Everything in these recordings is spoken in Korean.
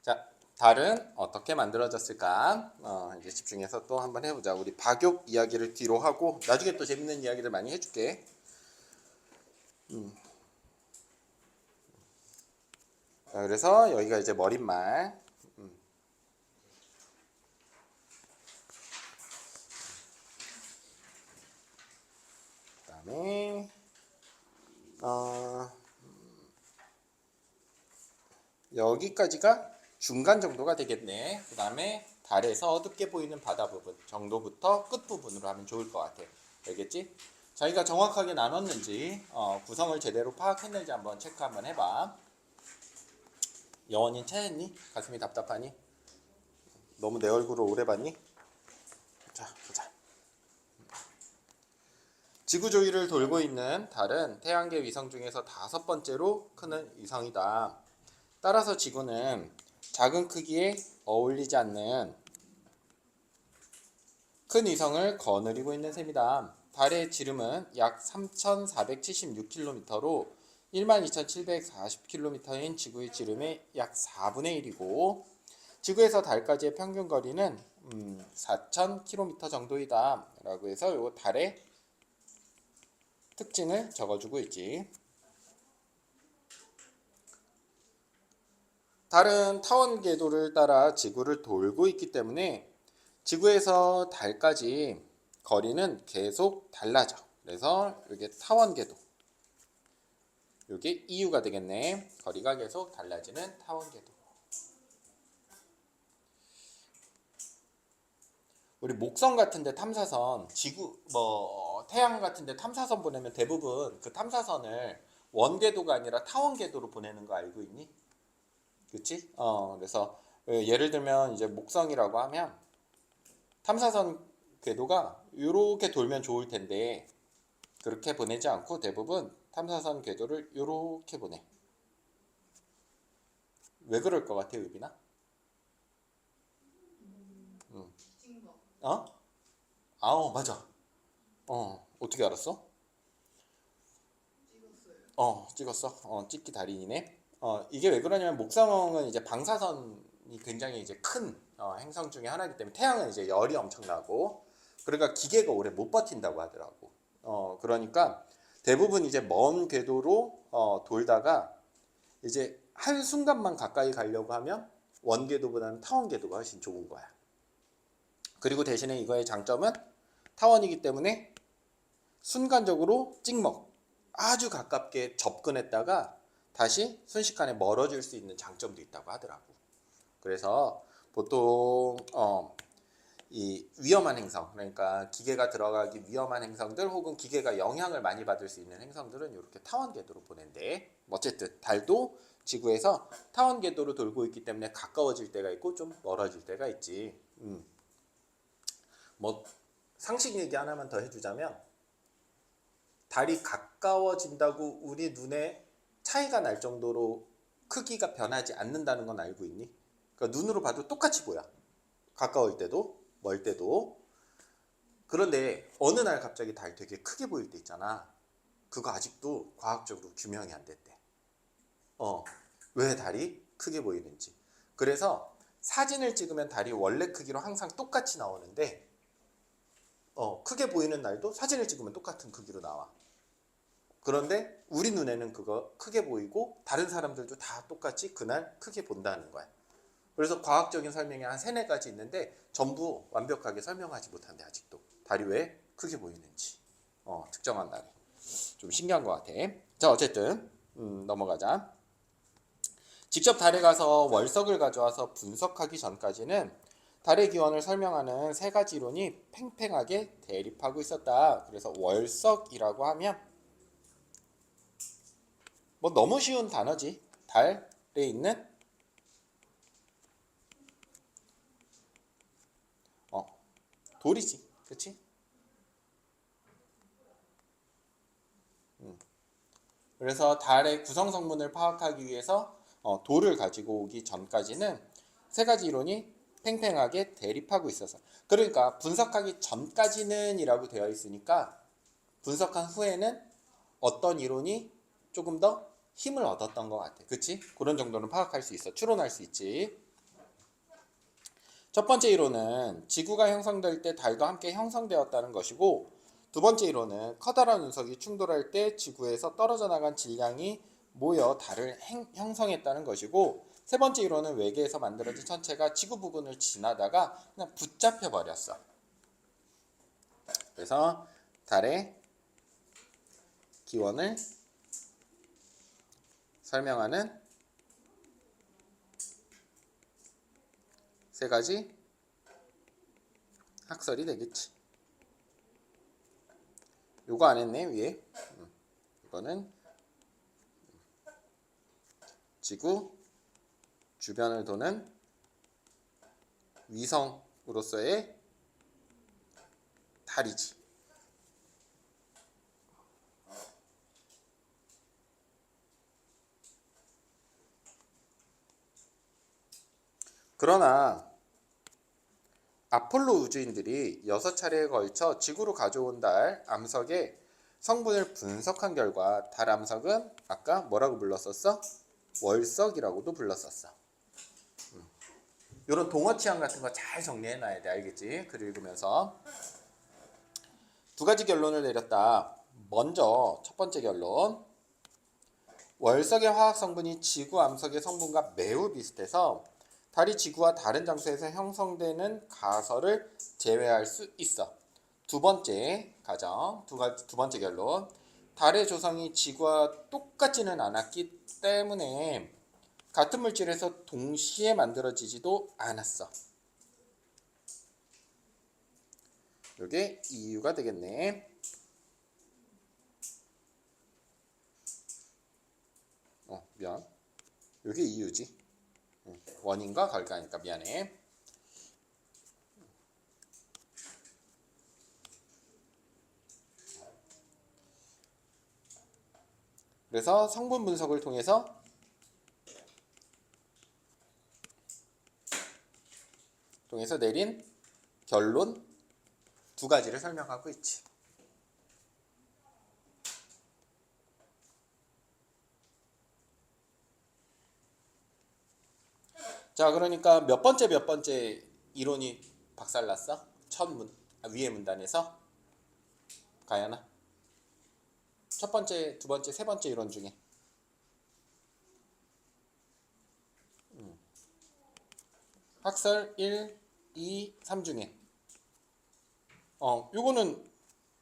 자, 달은 어떻게 만들어졌을까? 이제 집중해서 또 한번 해보자. 우리 박욕 이야기를 뒤로 하고 나중에 또 재밌는 이야기를 많이 해줄게. 자, 그래서 여기가 이제 머릿말. 그다음에 어, 여기까지가 중간 정도가 되겠네. 그 다음에 달에서 어둡게 보이는 바다 부분 정도부터 끝 부분으로 하면 좋을 것 같아. 알겠지? 자기가 정확하게 나눴는지 구성을 제대로 파악했는지 한번 체크 한번 해봐. 여원이 체했니? 가슴이 답답하니? 너무 내 얼굴을 오래 봤니? 자, 보자. 지구 주위를 돌고 있는 달은 태양계 위성 중에서 5번째로 큰 위성이다. 따라서 지구는 작은 크기에 어울리지 않는 큰 위성을 거느리고 있는 셈이다. 달의 지름은 약 3,476km로 12,740km인 지구의 지름의 약 4분의 1이고 지구에서 달까지의 평균 거리는 4,000km 정도이다. 라고 해서 요 달의 특징을 적어주고 있지. 달은 타원 궤도를 따라 지구를 돌고 있기 때문에 지구에서 달까지 거리는 계속 달라져. 그래서 이게 타원 궤도. 이게 이유가 되겠네. 거리가 계속 달라지는 타원 궤도. 우리 목성 같은데 탐사선, 지구 태양 같은데 탐사선 보내면 대부분 그 탐사선을 원궤도가 아니라 타원 궤도로 보내는 거 알고 있니? 그치? 그래서 예를 들면 이제 목성이라고 하면 탐사선 궤도가 이렇게 돌면 좋을 텐데 그렇게 보내지 않고 대부분 탐사선 궤도를 이렇게 보내. 왜 그럴 것 같아, 유빈아? 응. 어? 맞아. 어떻게 알았어? 찍었어. 찍기 달인이네. 이게 왜 그러냐면 목성은 이제 방사선이 굉장히 이제 큰 행성 중에 하나이기 때문에 태양은 이제 열이 엄청나고 그러니까 기계가 오래 못 버틴다고 하더라고. 그러니까 대부분 이제 먼 궤도로 돌다가 이제 한 순간만 가까이 가려고 하면 원궤도보다는 타원 궤도가 훨씬 좋은 거야. 그리고 대신에 이거의 장점은 타원이기 때문에 순간적으로 찍먹 아주 가깝게 접근했다가 다시 순식간에 멀어질 수 있는 장점도 있다고 하더라고. 그래서 보통 이 위험한 행성, 그러니까 기계가 들어가기 위험한 행성들 혹은 기계가 영향을 많이 받을 수 있는 행성들은 이렇게 타원 궤도로 보낸대. 어쨌든 달도 지구에서 타원 궤도로 돌고 있기 때문에 가까워질 때가 있고 좀 멀어질 때가 있지. 뭐 상식 얘기 하나만 더 해주자면 달이 가까워진다고 우리 눈에 차이가 날 정도로 크기가 변하지 않는다는 건 알고 있니? 그러니까 눈으로 봐도 똑같이 보여. 가까울 때도 멀 때도. 그런데 어느 날 갑자기 달 되게 크게 보일 때 있잖아. 그거 아직도 과학적으로 규명이 안 됐대. 왜 달이 크게 보이는지. 그래서 사진을 찍으면 달이 원래 크기로 항상 똑같이 나오는데 크게 보이는 날도 사진을 찍으면 똑같은 크기로 나와. 그런데 우리 눈에는 그거 크게 보이고 다른 사람들도 다 똑같이 그날 크게 본다는 거야. 그래서 과학적인 설명이 한 세네 가지 있는데 전부 완벽하게 설명하지 못한대 아직도. 달이 왜 크게 보이는지. 특정한 날에. 좀 신기한 것 같아. 자, 어쨌든 넘어가자. 직접 달에 가서 월석을 가져와서 분석하기 전까지는 달의 기원을 설명하는 세 가지 이론이 팽팽하게 대립하고 있었다. 그래서 월석이라고 하면 뭐 너무 쉬운 단어지. 달에 있는 돌이지. 그치? 그래서 달의 구성 성분을 파악하기 위해서 돌을 가지고 오기 전까지는 세 가지 이론이 팽팽하게 대립하고 있어서 그러니까 분석하기 전까지는 이라고 되어 있으니까 분석한 후에는 어떤 이론이 조금 더 힘을 얻었던 것 같아. 그치? 그런 정도는 파악할 수 있어. 추론할 수 있지. 첫 번째 이론은 지구가 형성될 때 달도 함께 형성되었다는 것이고, 두 번째 이론은 커다란 운석이 충돌할 때 지구에서 떨어져 나간 질량이 모여 달을 형성했다는 것이고, 세 번째 이론은 외계에서 만들어진 천체가 지구 부근을 지나다가 그냥 붙잡혀 버렸어. 그래서 달의 기원을 설명하는 세 가지 학설이 되겠지. 요거 안 했네, 위에. 이거는 지구 주변을 도는 위성으로서의 달이지. 그러나 아폴로 우주인들이 6차례에 걸쳐 지구로 가져온 달 암석의 성분을 분석한 결과 달 암석은 아까 뭐라고 불렀었어? 월석이라고도 불렀었어. 이런 동어 취향 같은 거 잘 정리해놔야 돼. 알겠지? 글 읽으면서. 두 가지 결론을 내렸다. 먼저 첫 번째 결론. 월석의 화학 성분이 지구 암석의 성분과 매우 비슷해서 달이 지구와 다른 장소에서 형성되는 가설을 제외할 수 있어. 두 번째 가정, 두 번째 결론. 달의 조성이 지구와 똑같지는 않았기 때문에 같은 물질에서 동시에 만들어지지도 않았어. 이게 이유가 되겠네. 미안. 이게 이유지. 원인과 결과니까 미안해. 그래서 성분 분석을 통해서 내린 결론 두 가지를 설명하고 있지. 자, 그러니까 몇 번째 이론이 박살났어? 위에 문단에서? 가연아? 첫 번째, 두 번째, 세 번째 이론 중에 학설 1, 2, 3 중에 요거는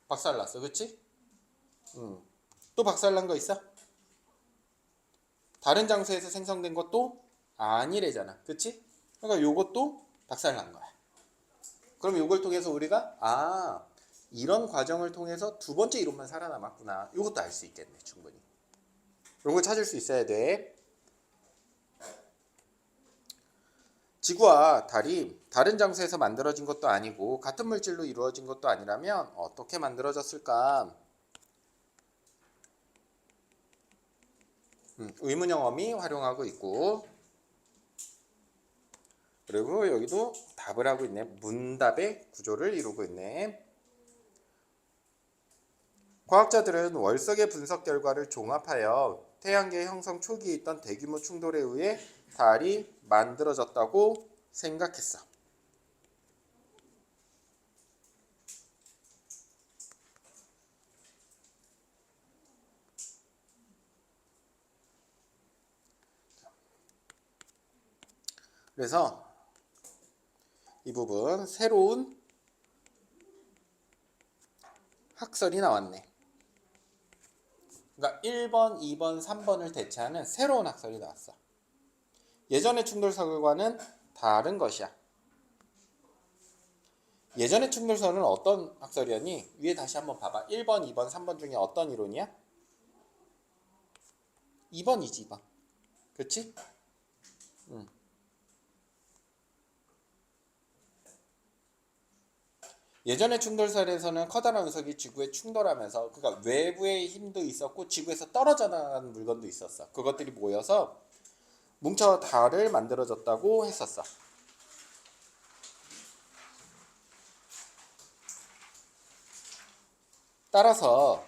박살났어. 그치? 또 박살난 거 있어? 다른 장소에서 생성된 것도 아니래잖아. 그치? 그러니까 요것도 박살난 거야. 그럼 요걸 통해서 우리가 이런 과정을 통해서 두 번째 이론만 살아남았구나. 요것도 알 수 있겠네. 충분히. 이런 걸 찾을 수 있어야 돼. 지구와 달이 다른 장소에서 만들어진 것도 아니고 같은 물질로 이루어진 것도 아니라면 어떻게 만들어졌을까? 의문형 어미 활용하고 있고, 그리고 여기도 답을 하고 있네. 문답의 구조를 이루고 있네. 과학자들은 월석의 분석 결과를 종합하여 태양계 형성 초기에 있던 대규모 충돌에 의해 달이 만들어졌다고 생각했어. 그래서 이 부분 새로운 학설이 나왔네. 그러니까 1번, 2번, 3번을 대체하는 새로운 학설이 나왔어. 예전의 충돌설과는 다른 것이야. 예전의 충돌설은 어떤 학설이었니? 위에 다시 한번 봐봐. 1번, 2번, 3번 중에 어떤 이론이야? 2번이지, 2번. 그치? 예전의 충돌설에서는 커다란 운석이 지구에 충돌하면서, 그러니까 외부의 힘도 있었고 지구에서 떨어져 나가는 물건도 있었어. 그것들이 모여서 뭉쳐 달을 만들어졌다고 했었어. 따라서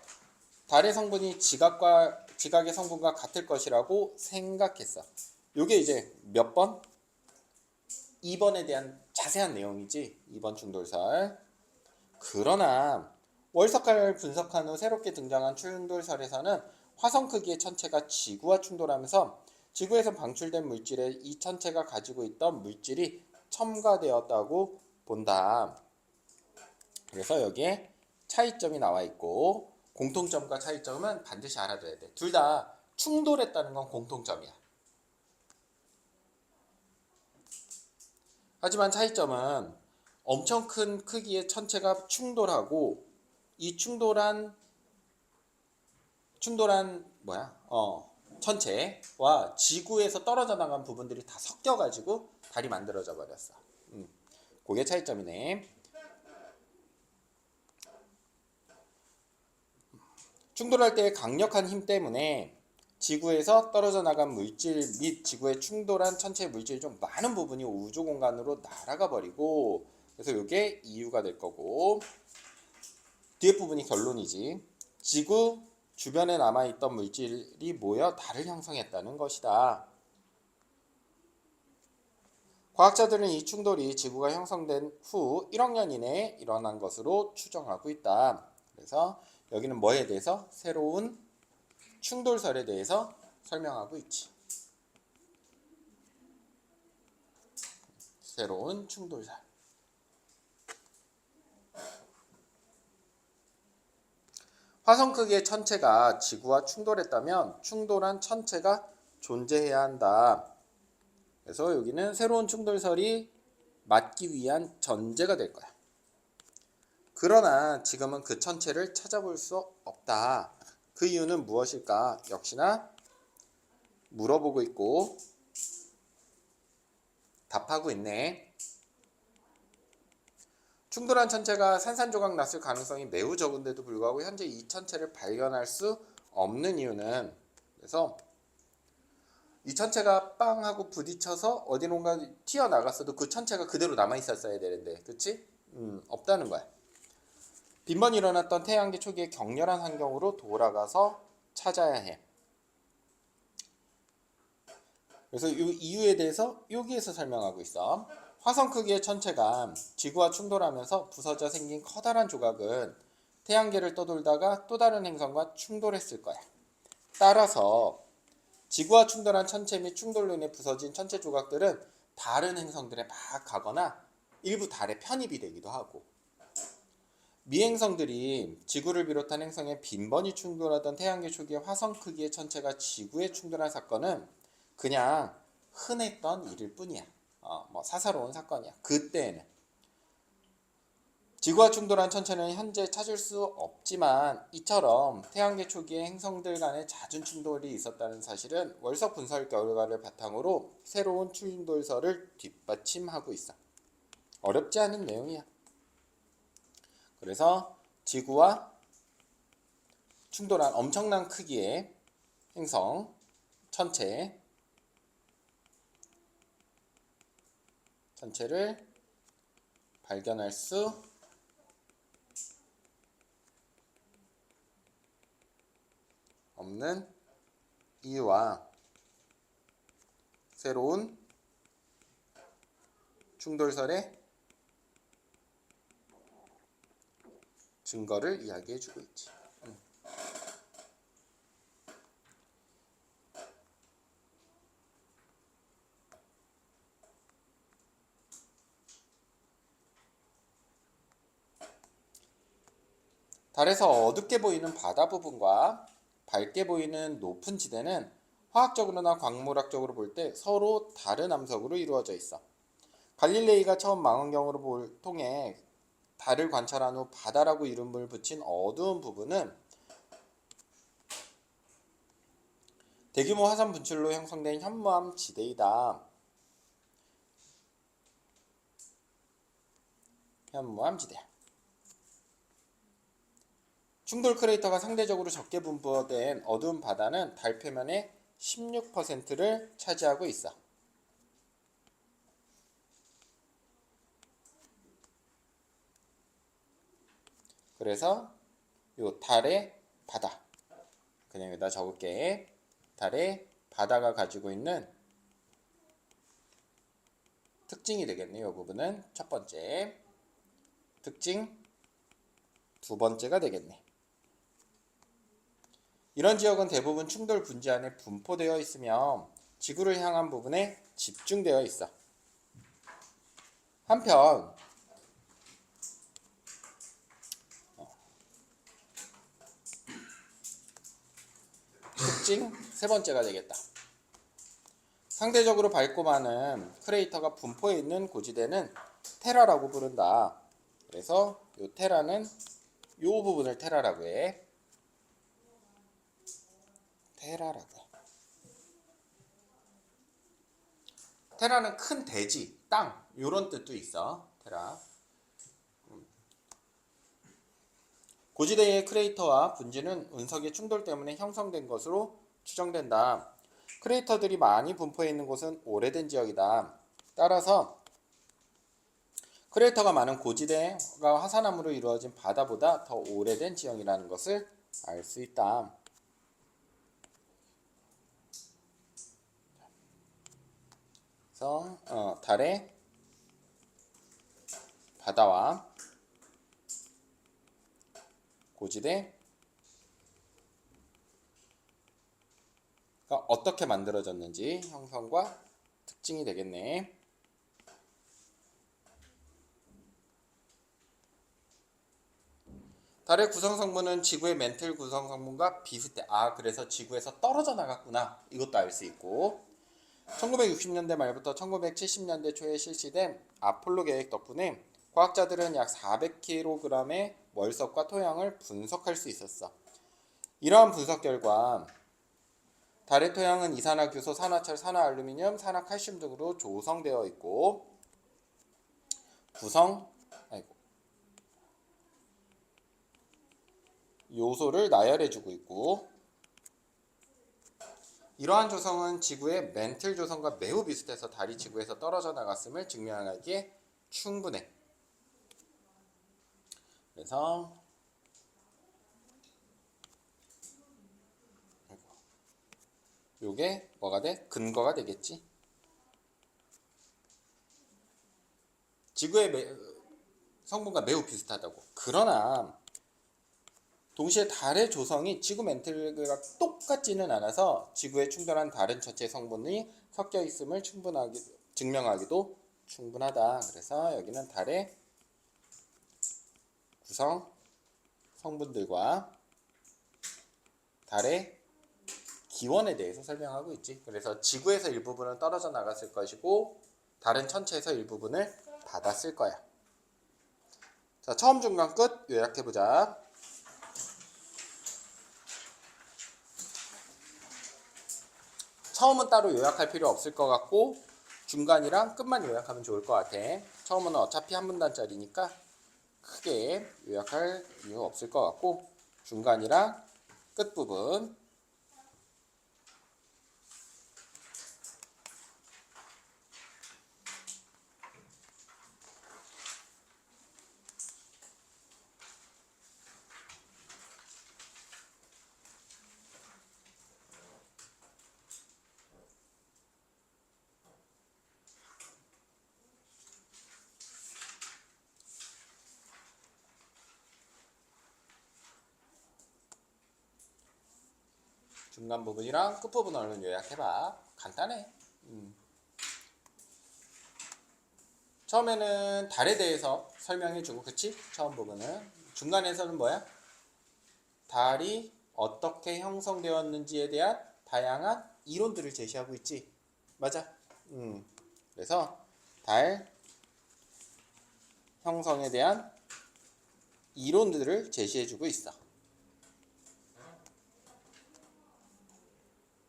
달의 성분이 지각의 성분과 같을 것이라고 생각했어. 요게 이제 몇 번? 2번에 대한 자세한 내용이지. 2번 충돌설. 그러나 월석학을 분석한 후 새롭게 등장한 충돌설에서는 화성 크기의 천체가 지구와 충돌하면서 지구에서 방출된 물질에 이 천체가 가지고 있던 물질이 첨가되었다고 본다. 그래서 여기에 차이점이 나와 있고 공통점과 차이점은 반드시 알아둬야 돼. 둘 다 충돌했다는 건 공통점이야. 하지만 차이점은 엄청 큰 크기의 천체가 충돌하고 이 충돌한 천체와 지구에서 떨어져 나간 부분들이 다 섞여가지고 달이 만들어져 버렸어. 그게 차이점이네. 충돌할 때의 강력한 힘 때문에 지구에서 떨어져 나간 물질 및 지구에 충돌한 천체 물질 중 많은 부분이 우주 공간으로 날아가 버리고, 그래서 이게 이유가 될 거고, 뒤에 부분이 결론이지. 지구 주변에 남아있던 물질이 모여 달을 형성했다는 것이다. 과학자들은 이 충돌이 지구가 형성된 후 1억 년 이내에 일어난 것으로 추정하고 있다. 그래서 여기는 뭐에 대해서? 새로운 충돌설에 대해서 설명하고 있지. 새로운 충돌설. 화성 크기의 천체가 지구와 충돌했다면 충돌한 천체가 존재해야 한다. 그래서 여기는 새로운 충돌설이 맞기 위한 전제가 될 거야. 그러나 지금은 그 천체를 찾아볼 수 없다. 그 이유는 무엇일까? 역시나 물어보고 있고 답하고 있네. 충돌한 천체가 산산조각 났을 가능성이 매우 적은데도 불구하고 현재 이 천체를 발견할 수 없는 이유는, 그래서 이 천체가 빵 하고 부딪혀서 어디론가 튀어나갔어도 그 천체가 그대로 남아있었어야 되는데, 그치? 없다는 거야. 빈번히 일어났던 태양계 초기의 격렬한 환경으로 돌아가서 찾아야 해. 그래서 이 이유에 대해서 여기에서 설명하고 있어. 화성 크기의 천체가 지구와 충돌하면서 부서져 생긴 커다란 조각은 태양계를 떠돌다가 또 다른 행성과 충돌했을 거야. 따라서 지구와 충돌한 천체 및 충돌로 인해 부서진 천체 조각들은 다른 행성들에 막 가거나 일부 달에 편입이 되기도 하고, 미행성들이 지구를 비롯한 행성에 빈번히 충돌하던 태양계 초기의 화성 크기의 천체가 지구에 충돌한 사건은 그냥 흔했던 일일 뿐이야. 사사로운 사건이야. 그때는 지구와 충돌한 천체는 현재 찾을 수 없지만 이처럼 태양계 초기의 행성들 간의 잦은 충돌이 있었다는 사실은 월석 분석 결과를 바탕으로 새로운 충돌설을 뒷받침하고 있어. 어렵지 않은 내용이야. 그래서 지구와 충돌한 엄청난 크기의 행성, 천체를 발견할 수 없는 이유와 새로운 충돌설의 증거를 이야기해주고 있지. 달에서 어둡게 보이는 바다 부분과 밝게 보이는 높은 지대는 화학적으로나 광물학적으로 볼 때 서로 다른 암석으로 이루어져 있어. 갈릴레이가 처음 망원경으로 통해 달을 관찰한 후 바다라고 이름을 붙인 어두운 부분은 대규모 화산 분출로 형성된 현무암 지대이다. 현무암 지대야. 충돌 크레이터가 상대적으로 적게 분포된 어두운 바다는 달 표면의 16%를 차지하고 있어. 그래서 요 달의 바다, 그냥 여기다 적을게. 달의 바다가 가지고 있는 특징이 되겠네요. 이 부분은 첫 번째. 특징 두 번째가 되겠네. 이런 지역은 대부분 충돌 분지 안에 분포되어 있으며 지구를 향한 부분에 집중되어 있어. 한편 특징 세 번째가 되겠다. 상대적으로 밝고 많은 크레이터가 분포해 있는 고지대는 테라라고 부른다. 그래서 이 테라는 이 부분을 테라라고 해. 테라라고 해. 테라는 큰 대지, 땅 이런 뜻도 있어. 테라. 고지대의 크레이터와 분지는 운석의 충돌 때문에 형성된 것으로 추정된다. 크레이터들이 많이 분포해 있는 곳은 오래된 지역이다. 따라서 크레이터가 많은 고지대가 화산암으로 이루어진 바다보다 더 오래된 지형이라는 것을 알 수 있다. 그래서 달의 바다와 고지대가 어떻게 만들어졌는지 형성과 특징이 되겠네. 달의 구성 성분은 지구의 멘틀 구성 성분과 비슷해. 그래서 지구에서 떨어져 나갔구나. 이것도 알 수 있고. 1960년대 말부터 1970년대 초에 실시된 아폴로 계획 덕분에 과학자들은 약 400kg의 월석과 토양을 분석할 수 있었어. 이러한 분석 결과 달의 토양은 이산화규소, 산화철, 산화알루미늄, 산화칼슘 등으로 조성되어 있고 요소를 나열해주고 있고 이러한 조성은 지구의 멘틀 조성과 매우 비슷해서 달이 지구에서 떨어져 나갔음을 증명하기에 충분해. 그래서 요게 뭐가 돼? 근거가 되겠지. 지구의 성분과 매우 비슷하다고. 그러나 동시에 달의 조성이 지구 멘틀과 똑같지는 않아서 지구에 충돌한 다른 전체 성분이 섞여 있음을 증명하기도 충분하다. 그래서 여기는 달의 구성 성분들과 달의 기원에 대해서 설명하고 있지. 그래서 지구에서 일부분은 떨어져 나갔을 것이고 다른 천체에서 일부분을 받았을 거야. 자, 처음 중간 끝 요약해보자. 처음은 따로 요약할 필요 없을 것 같고 중간이랑 끝만 요약하면 좋을 것 같아. 처음은 어차피 한 문단짜리니까 크게 요약할 이유 없을 것 같고 중간이랑 끝부분 중간 부분이랑 끝 부분 얼른 요약해봐. 간단해. 처음에는 달에 대해서 설명해주고, 그치? 처음 부분은. 중간에서는 뭐야? 달이 어떻게 형성되었는지에 대한 다양한 이론들을 제시하고 있지. 맞아. 그래서 달 형성에 대한 이론들을 제시해주고 있어.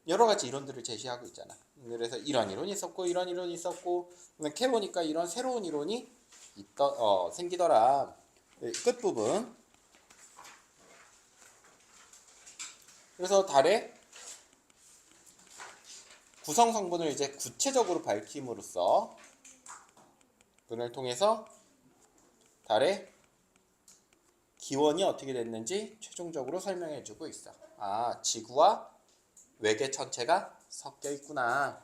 여러 가지 이론들을 제시하고 있잖아. 그래서 이런 이론이 있었고 이런 이론이 있었고 캐보니까 이런 새로운 이론이 생기더라. 끝부분. 그래서 달의 구성 성분을 이제 구체적으로 밝힘으로써 그를 통해서 달의 기원이 어떻게 됐는지 최종적으로 설명해주고 있어. 지구와 외계 천체가 섞여 있구나.